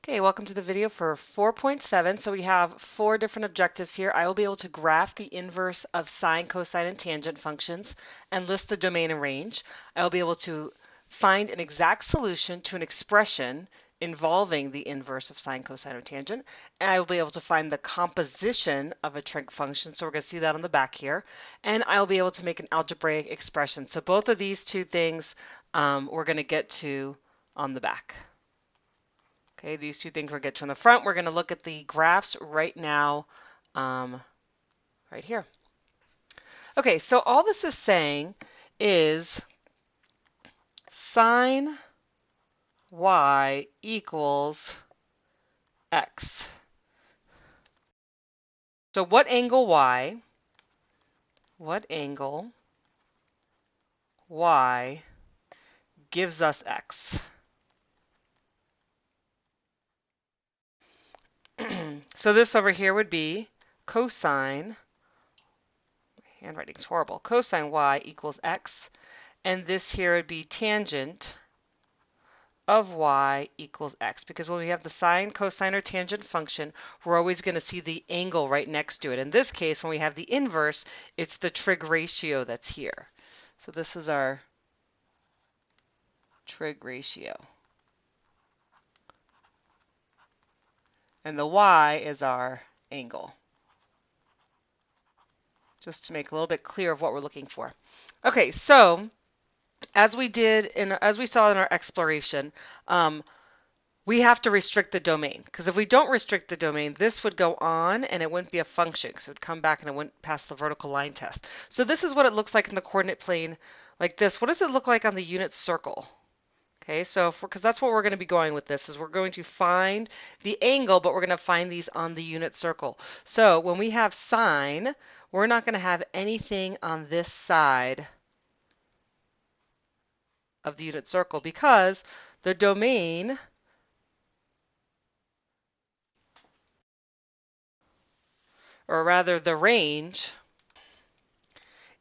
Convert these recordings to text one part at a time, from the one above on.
Okay, welcome to the video for 4.7. So we have 4 different objectives here. I will be able to graph the inverse of sine, cosine, and tangent functions and list the domain and range. I will be able to find an exact solution to an expression involving the inverse of sine, cosine, or tangent. And I will be able to find the composition of a trig function. So we're going to see that on the back here. And I will be able to make an algebraic expression. So both of these two things we're going to get to on the back. Okay, these two things we'll get to on the front. We're going to look at the graphs right now, right here. Okay, so all this is saying is sine y equals x. So what angle y gives us x? So this over here would be cosine, handwriting's horrible, cosine y equals x, and this here would be tangent of y equals x, because when we have the sine, cosine, or tangent function, we're always going to see the angle right next to it. In this case, when we have the inverse, it's the trig ratio that's here. So this is our trig ratio. And the y is our angle. Just to make a little bit clear of what we're looking for. Okay, so as we saw in our exploration, we have to restrict the domain, because if we don't restrict the domain, this would go on and it wouldn't be a function, because it would come back and it wouldn't pass the vertical line test. So this is what it looks like in the coordinate plane like this. What does it look like on the unit circle? Okay, so because that's what we're going to be going with this, is we're going to find the angle, but we're going to find these on the unit circle. So when we have sine, we're not going to have anything on this side of the unit circle, because the domain or rather the range,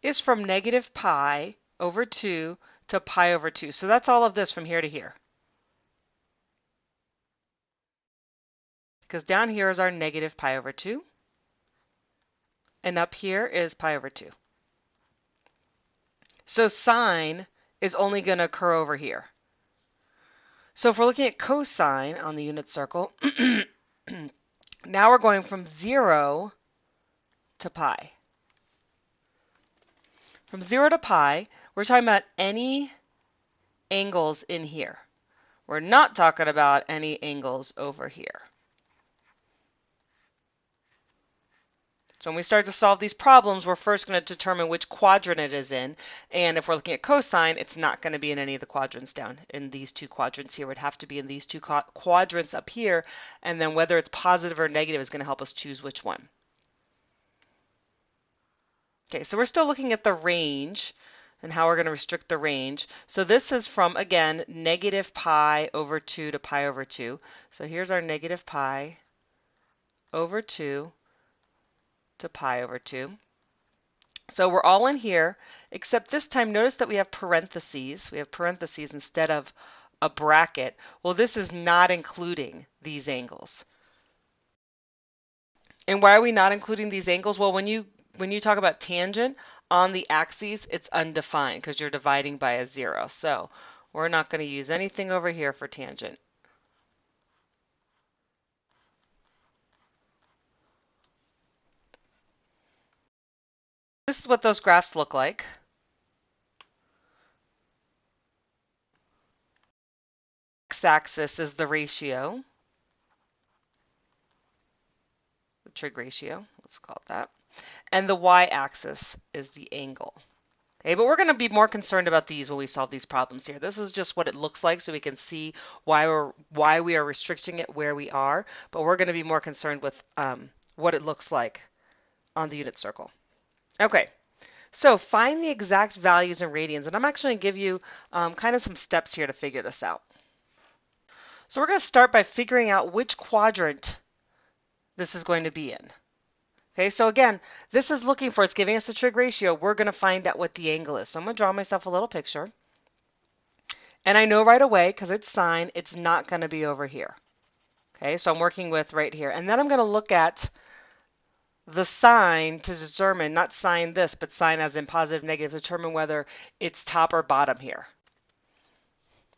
is from negative pi over 2 to pi over 2. So that's all of this from here to here. Because down here is our negative pi over 2. And up here is pi over 2. So sine is only going to occur over here. So if we're looking at cosine on the unit circle, now we're going from 0 to pi. From 0 to pi, we're talking about any angles in here. We're not talking about any angles over here. So when we start to solve these problems, we're first going to determine which quadrant it is in. And if we're looking at cosine, it's not going to be in any of the quadrants down in these two quadrants here. It would have to be in these two quadrants up here. And then whether it's positive or negative is going to help us choose which one. Okay, so we're still looking at the range and how we're going to restrict the range. So this is from, again, negative pi over 2 to pi over 2. So here's our negative pi over 2 to pi over 2. So we're all in here, except this time notice that we have parentheses. We have parentheses instead of a bracket. Well, this is not including these angles. And why are we not including these angles? Well, when you talk about tangent on the axes, it's undefined because you're dividing by a 0. So we're not going to use anything over here for tangent. This is what those graphs look like. X-axis is the ratio, the trig ratio, let's call it that. And the y-axis is the angle. Okay, but we're going to be more concerned about these when we solve these problems here. This is just what it looks like so we can see why we are restricting it where we are. But we're going to be more concerned with what it looks like on the unit circle. Okay, so find the exact values in radians. And I'm actually going to give you kind of some steps here to figure this out. So we're going to start by figuring out which quadrant this is going to be in. Okay, so again, this is looking for, it's giving us a trig ratio. We're going to find out what the angle is. So I'm going to draw myself a little picture. And I know right away, because it's sine, it's not going to be over here. Okay, so I'm working with right here. And then I'm going to look at the sign to determine, not sign this, but sign as in positive, negative, determine whether it's top or bottom here.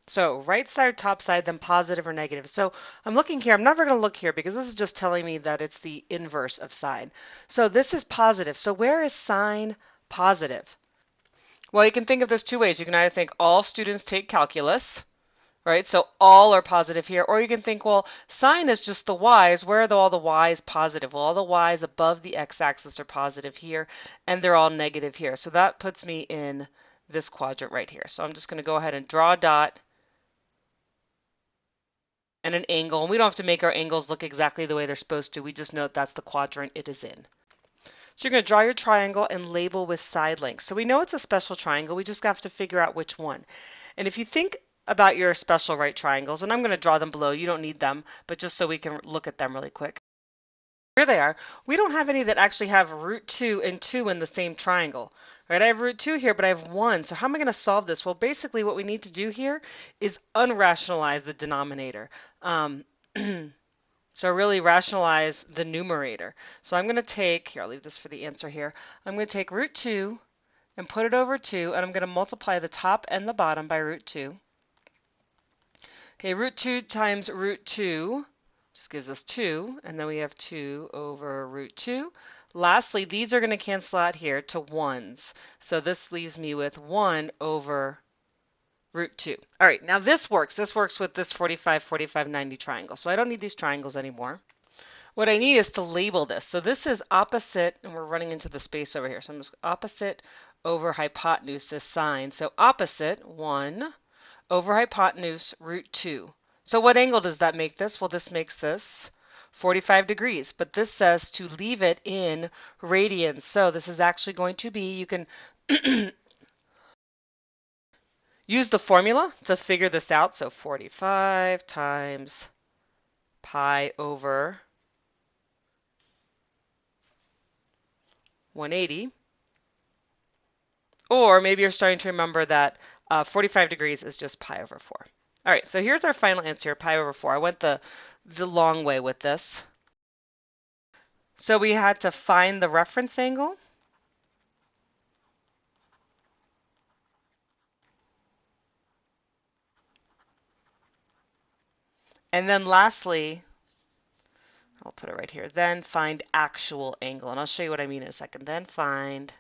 So right side, top side, then positive or negative. So I'm looking here. I'm never going to look here because this is just telling me that it's the inverse of sine. So this is positive. So where is sine positive? Well, you can think of this two ways. You can either think all students take calculus, right? So all are positive here. Or you can think, well, sine is just the y's. Where are all the y's positive? Well, all the y's above the x-axis are positive here, and they're all negative here. So that puts me in this quadrant right here. So I'm just going to go ahead and draw a dot and an angle. And we don't have to make our angles look exactly the way they're supposed to. We just know that's the quadrant it is in. So you're going to draw your triangle and label with side lengths. So we know it's a special triangle. We just have to figure out which one. And if you think about your special right triangles, and I'm going to draw them below. You don't need them, but just so we can look at them really quick. Here they are. We don't have any that actually have root 2 and 2 in the same triangle. Right? I have root 2 here, but I have 1. So how am I going to solve this? Well, basically what we need to do here is unrationalize the denominator. So really rationalize the numerator. So I'm going to take, here, I'll leave this for the answer here. I'm going to take root 2 and put it over 2, and I'm going to multiply the top and the bottom by root 2. Okay, root 2 times root 2 just gives us 2, and then we have 2 over root 2. Lastly, these are going to cancel out here to 1s. So this leaves me with 1 over root 2. All right, now this works. This works with this 45, 45, 90 triangle. So I don't need these triangles anymore. What I need is to label this. So this is opposite, and we're running into the space over here. So I'm just opposite over hypotenuse is sine. So opposite, 1 over hypotenuse, root 2. So what angle does that make this? Well, this makes this 45 degrees, but this says to leave it in radians. So this is actually going to be, you can use the formula to figure this out. So 45 times pi over 180. Or maybe you're starting to remember that 45 degrees is just pi over 4. All right, so here's our final answer, pi over 4. I went the long way with this. So we had to find the reference angle. And then lastly, I'll put it right here, then find actual angle. And I'll show you what I mean in a second. Then find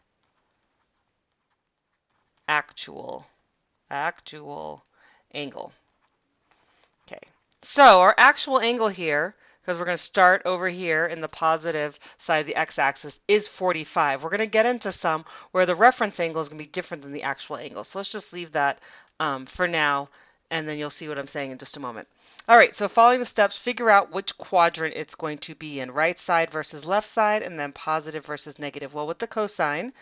actual angle. Okay, so our actual angle here, because we're going to start over here in the positive side of the x-axis, is 45. We're going to get into some where the reference angle is going to be different than the actual angle. So let's just leave that for now, and then you'll see what I'm saying in just a moment. All right, so following the steps, figure out which quadrant it's going to be in, right side versus left side, and then positive versus negative. Well, with the cosine,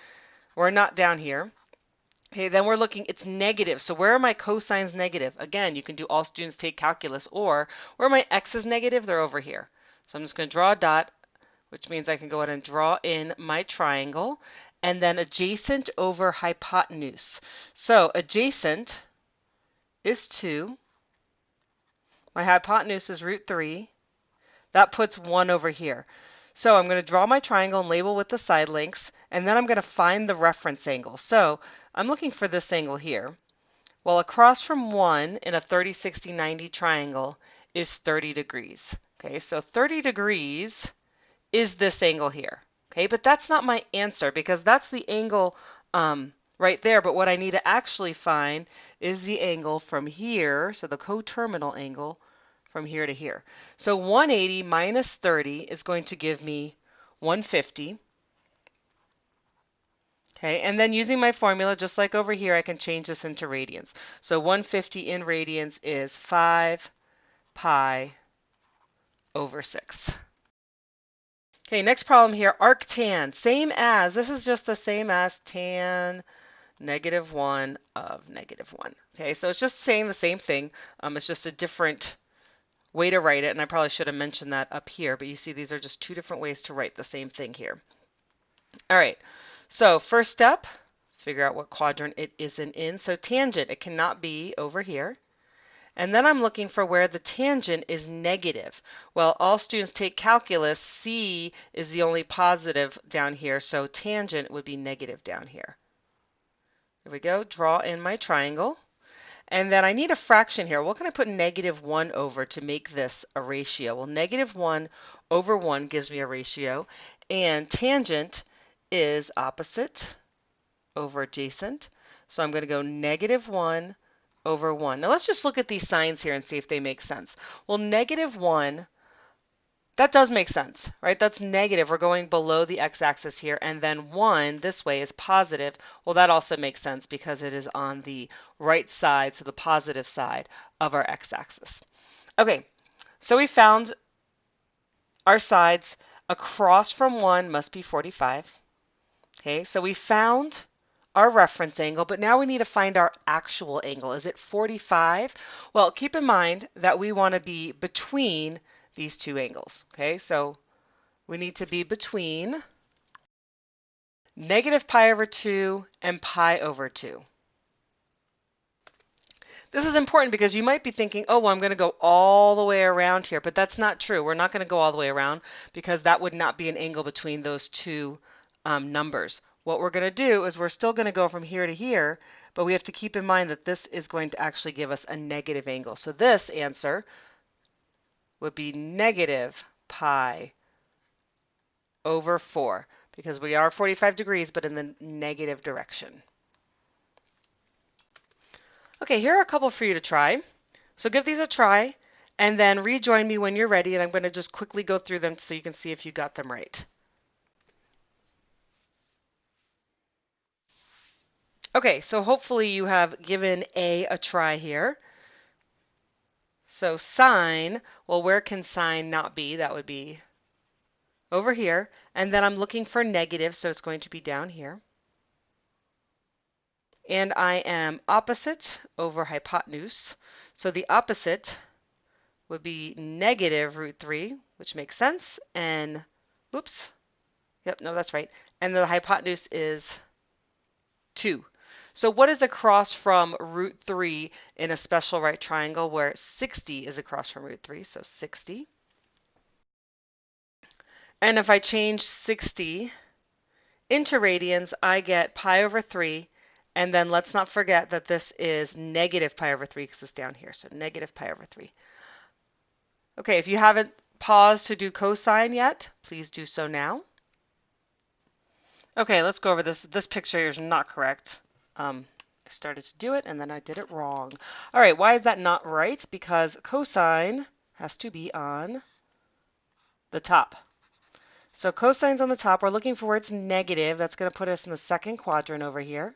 we're not down here. Okay, then we're looking, it's negative. So where are my cosines negative? Again, you can do all students take calculus, or where are my x's negative? They're over here. So I'm just going to draw a dot, which means I can go ahead and draw in my triangle, and then adjacent over hypotenuse. So adjacent is 2. My hypotenuse is root 3. That puts 1 over here. So I'm going to draw my triangle and label with the side lengths, and then I'm going to find the reference angle. So I'm looking for this angle here. Well, across from 1 in a 30, 60, 90 triangle is 30 degrees. Okay, so 30 degrees is this angle here. Okay, but that's not my answer because that's the angle right there. But what I need to actually find is the angle from here, so the coterminal angle from here to here. So 180 minus 30 is going to give me 150. Okay, and then using my formula, just like over here, I can change this into radians. So 150 in radians is 5 pi over 6. Okay, next problem here, arctan, same as, this is just the same as tan -1 of -1. Okay, so it's just saying the same thing. It's just a different way to write it, and I probably should have mentioned that up here, but you see these are just two different ways to write the same thing here. All right, so first step, figure out what quadrant it isn't in. So tangent, it cannot be over here. And then I'm looking for where the tangent is negative. Well, all students take calculus. C is the only positive down here, so tangent would be negative down here. There we go. Draw in my triangle. And then I need a fraction here. What can I put negative 1 over to make this a ratio? Well, negative 1 over 1 gives me a ratio. And tangent is opposite over adjacent. So I'm going to go negative 1 over 1. Now let's just look at these signs here and see if they make sense. Well, negative 1, that does make sense, right? That's negative. We're going below the x-axis here. And then 1 this way is positive. Well, that also makes sense because it is on the right side, so the positive side of our x-axis. Okay, so we found our sides. Across from 1 must be 45. Okay, so we found our reference angle, but now we need to find our actual angle. Is it 45? Well, keep in mind that we want to be between these two angles. Okay, so we need to be between negative pi over 2 and pi over 2. This is important because you might be thinking, oh, well, I'm going to go all the way around here, but that's not true. We're not going to go all the way around because that would not be an angle between those two numbers. What we're going to do is we're still going to go from here to here, but we have to keep in mind that this is going to actually give us a negative angle. So this answer would be negative pi over 4 because we are 45 degrees, but in the negative direction. Okay, here are a couple for you to try. So give these a try and then rejoin me when you're ready, and I'm going to just quickly go through them so you can see if you got them right. Okay, so hopefully you have given a try here. So sine, well, where can sine not be? That would be over here. And then I'm looking for negative, so it's going to be down here. And I am opposite over hypotenuse. So the opposite would be negative root 3, which makes sense. And, whoops, yep, no, that's right. And the hypotenuse is 2. So what is across from root 3 in a special right triangle where 60 is across from root 3? So 60. And if I change 60 into radians, I get pi over 3. And then let's not forget that this is negative pi over 3 because it's down here. So negative pi over 3. Okay, if you haven't paused to do cosine yet, please do so now. Okay, let's go over this. This picture here is not correct. I started to do it and then I did it wrong. All right, why is that not right? Because cosine has to be on the top. So cosine's on the top. We're looking for where it's negative. That's going to put us in the second quadrant over here.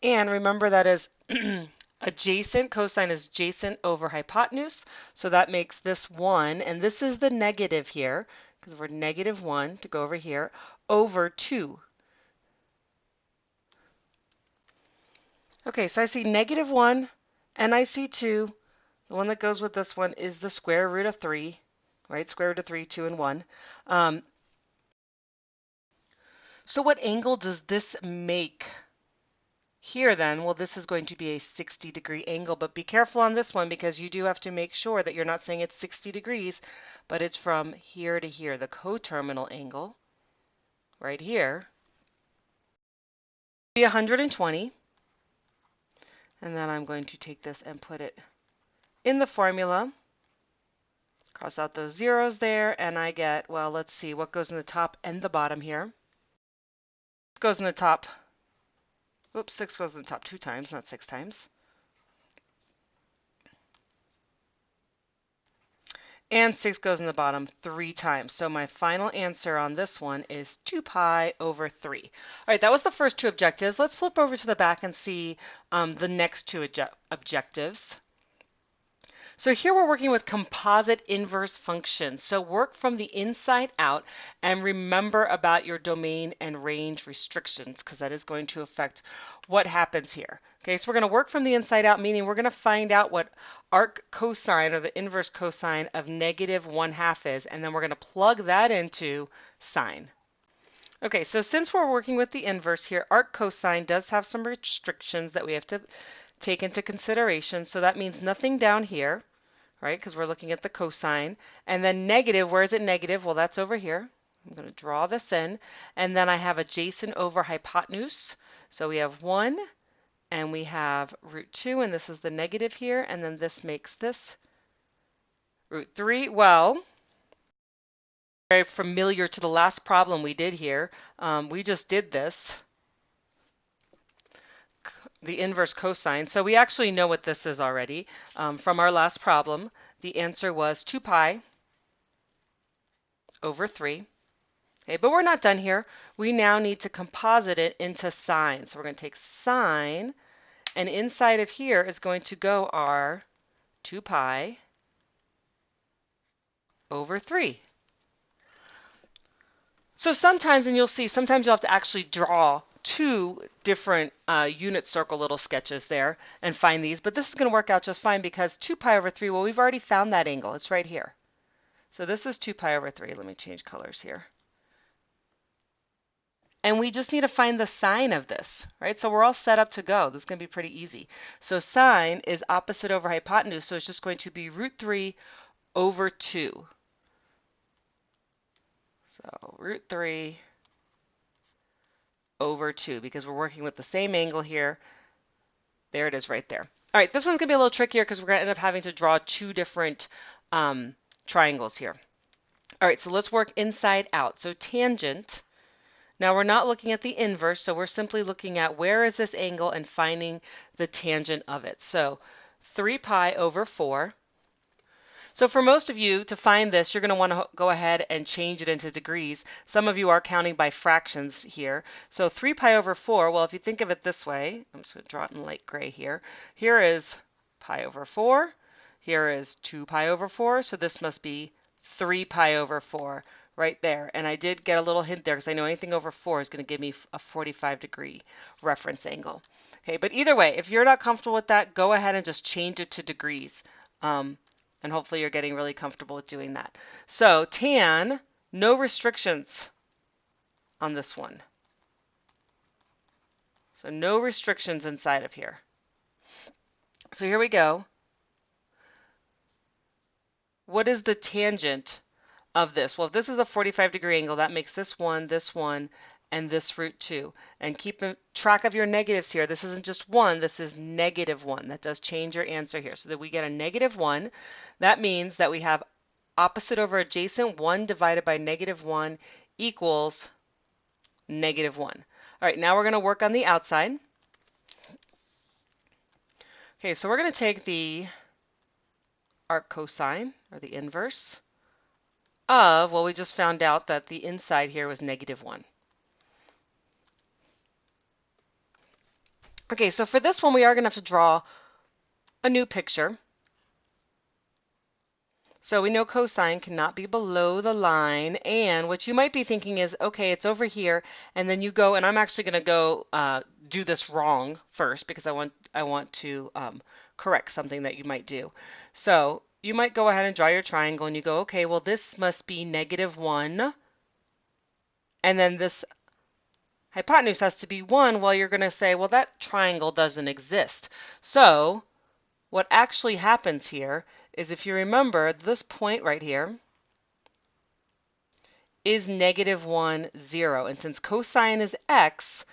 And remember that is adjacent. Cosine is adjacent over hypotenuse. So that makes this 1. And this is the negative here, because we're negative 1 to go over here, over 2. Okay, so I see negative 1 and I see 2. The one that goes with this one is the square root of 3, right? Square root of 3, 2, and 1. So what angle does this make here then? Well, this is going to be a 60-degree angle, but be careful on this one because you do have to make sure that you're not saying it's 60 degrees, but it's from here to here. The coterminal angle right here will be 120. And then I'm going to take this and put it in the formula. Cross out those zeros there, and I get, well, let's see, what goes in the top and the bottom here. 6 goes in the top. Oops, 6 goes in the top 2 times, not 6 times. And 6 goes in the bottom 3 times. So my final answer on this one is 2 pi over 3. All right, that was the first 2 objectives. Let's flip over to the back and see the next 2 objectives. So here we're working with composite inverse functions. So work from the inside out and remember about your domain and range restrictions because that is going to affect what happens here. Okay, so we're going to work from the inside out, meaning we're going to find out what arc cosine or the inverse cosine of negative 1/2 is, and then we're going to plug that into sine. Okay, so since we're working with the inverse here, arc cosine does have some restrictions that we have to take into consideration. So that means nothing down here, right? Because we're looking at the cosine. And then negative, where is it negative? Well, that's over here. I'm going to draw this in. And then I have adjacent over hypotenuse. So we have 1 and we have root 2, and this is the negative here. And then this makes this root 3. Well, very familiar to the last problem we did here. We just did this, the inverse cosine. So we actually know what this is already. From our last problem, the answer was 2 pi over 3. Okay, but we're not done here. We now need to composite it into sine. So we're going to take sine, and inside of here is going to go our 2 pi over 3. So sometimes, and you'll see, sometimes you'll have to actually draw 2 different unit circle little sketches there and find these, but this is going to work out just fine because 2 pi over 3, well, we've already found that angle. It's right here. So this is 2 pi over 3. Let me change colors here. And we just need to find the sine of this, right? So we're all set up to go. This is going to be pretty easy. So sine is opposite over hypotenuse, so it's just going to be root 3 over 2. So root 3 over 2, because we're working with the same angle here. There it is right there. All right, this one's going to be a little trickier because we're going to end up having to draw 2 different triangles here. All right, so let's work inside out. So tangent. Now we're not looking at the inverse, so we're simply looking at where is this angle and finding the tangent of it. So 3 pi over 4. So for most of you, to find this, you're going to want to go ahead and change it into degrees. Some of you are counting by fractions here. So 3 pi over 4, well, if you think of it this way, I'm just going to draw it in light gray here. Here is pi over 4. Here is 2 pi over 4. So this must be 3 pi over 4 right there. And I did get a little hint there because I know anything over 4 is going to give me a 45-degree reference angle. Okay, but either way, if you're not comfortable with that, go ahead and just change it to degrees. And hopefully you're getting really comfortable with doing that. So tan, no restrictions on this one. So no restrictions inside of here. So here we go. What is the tangent of this? Well, if this is a 45-degree angle, that makes this one, and this root 2. And keep track of your negatives here. This isn't just 1, this is -1. That does change your answer here. So that we get a -1. That means that we have opposite over adjacent, 1 divided by -1 equals -1. All right, now we're going to work on the outside. Okay, so we're going to take the arc cosine, or the inverse, of, well, we just found out that the inside here was -1. Okay, so for this one, we are going to have to draw a new picture. So we know cosine cannot be below the line, and what you might be thinking is, okay, it's over here, and then you go, and I'm actually going to go do this wrong first because I want to correct something that you might do. So you might go ahead and draw your triangle, and you go, okay, well, this must be -1, and then this hypotenuse has to be 1. Well, you're going to say, well, that triangle doesn't exist. So what actually happens here is, if you remember, this point right here is -1, 0. And since cosine is x,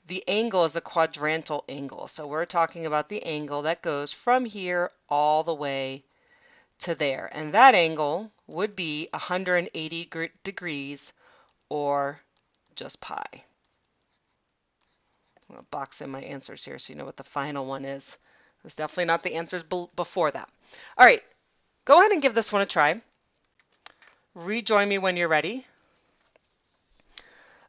the angle is a quadrantal angle. So we're talking about the angle that goes from here all the way to there. And that angle would be 180 degrees, or just pi. I'm going to box in my answers here so you know what the final one is. It's definitely not the answers before that. All right, go ahead and give this one a try. Rejoin me when you're ready.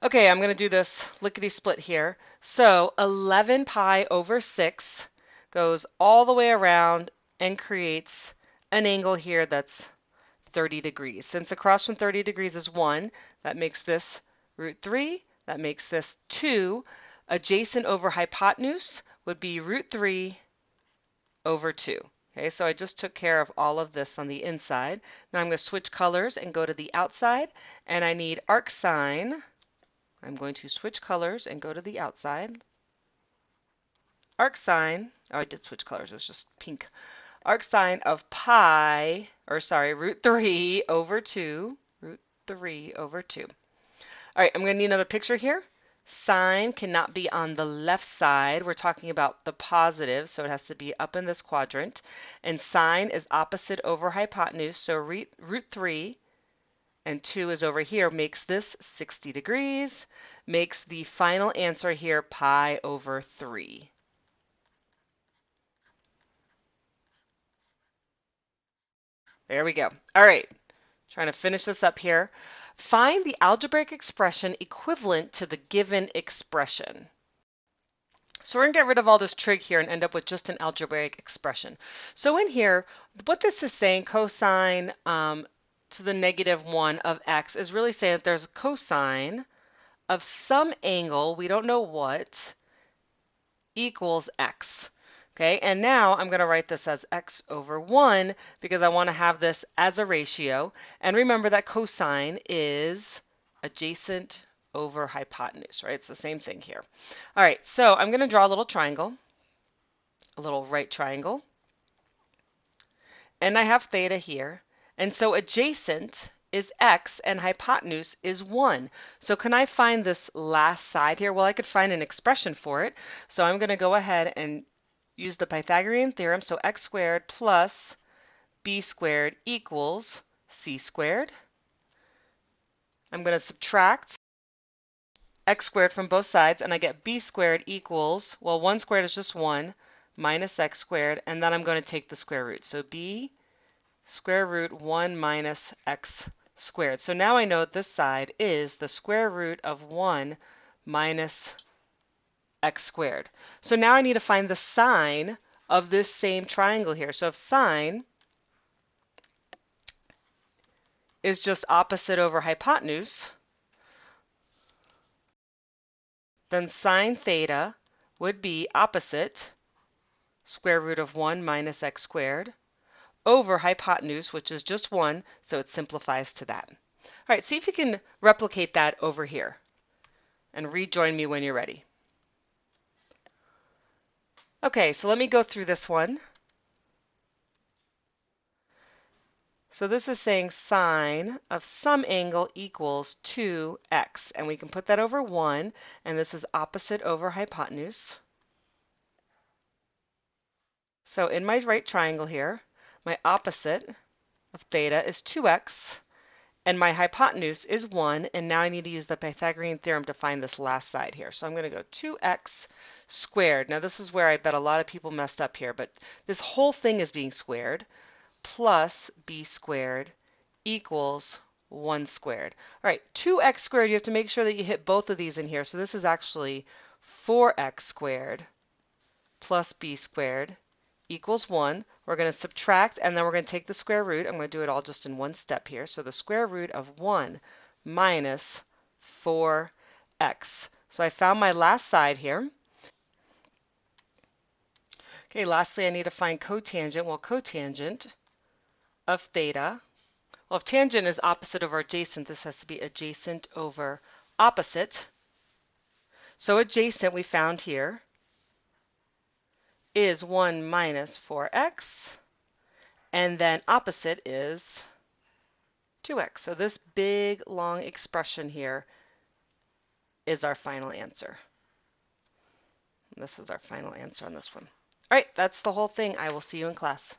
Okay, I'm going to do this lickety-split here. So 11 pi over 6 goes all the way around and creates an angle here that's 30 degrees. Since across from 30 degrees is 1, that makes this root 3. That makes this 2. Adjacent over hypotenuse would be root 3 over 2. Okay, so I just took care of all of this on the inside. Now I'm going to switch colors and go to the outside, and I need arc sine. I'm going to switch colors and go to the outside. Arc sine Oh, I did switch colors. It was just pink. Arcsine of pi, or sorry, root 3 over 2. Root 3 over 2. All right, I'm going to need another picture here. Sine cannot be on the left side. We're talking about the positive, so it has to be up in this quadrant. And sine is opposite over hypotenuse, so root 3 and 2 is over here, makes this 60 degrees, makes the final answer here pi over 3. There we go. All right, trying to finish this up here. Find the algebraic expression equivalent to the given expression. So we're going to get rid of all this trig here and end up with just an algebraic expression. So in here, what this is saying, cosine to the -1 of x, is really saying that there's a cosine of some angle, we don't know what, equals x. Okay, and now I'm going to write this as x over 1 because I want to have this as a ratio. And remember that cosine is adjacent over hypotenuse, right? It's the same thing here. All right, so I'm going to draw a little triangle, a little right triangle, and I have theta here. And so adjacent is x and hypotenuse is 1. So can I find this last side here? Well, I could find an expression for it. So I'm going to go ahead and use the Pythagorean theorem. So x squared plus b squared equals c squared. I'm going to subtract x squared from both sides, and I get b squared equals, well, 1 squared is just 1, minus x squared, and then I'm going to take the square root. So b square root 1 minus x squared. So now I know this side is the square root of 1 minus x squared. So now I need to find the sine of this same triangle here. So if sine is just opposite over hypotenuse, then sine theta would be opposite square root of 1 minus x squared over hypotenuse, which is just 1, so it simplifies to that. All right, see if you can replicate that over here and rejoin me when you're ready. Okay, so let me go through this one. So this is saying sine of some angle equals 2x, and we can put that over 1, and this is opposite over hypotenuse. So in my right triangle here, my opposite of theta is 2x, and my hypotenuse is 1, and now I need to use the Pythagorean theorem to find this last side here. So I'm going to go 2x squared. Now this is where I bet a lot of people messed up here, but this whole thing is being squared, plus b squared equals 1 squared. All right, 2x squared, you have to make sure that you hit both of these in here. So this is actually 4x squared plus b squared equals 1. We're going to subtract, and then we're going to take the square root. I'm going to do it all just in one step here. So the square root of 1 minus 4x. So I found my last side here. Okay, lastly, I need to find cotangent. Well, cotangent of theta. Well, if tangent is opposite over adjacent, this has to be adjacent over opposite. So adjacent we found here is 1 minus 4x, and then opposite is 2x. So this big, long expression here is our final answer. And this is our final answer on this one. All right, that's the whole thing. I will see you in class.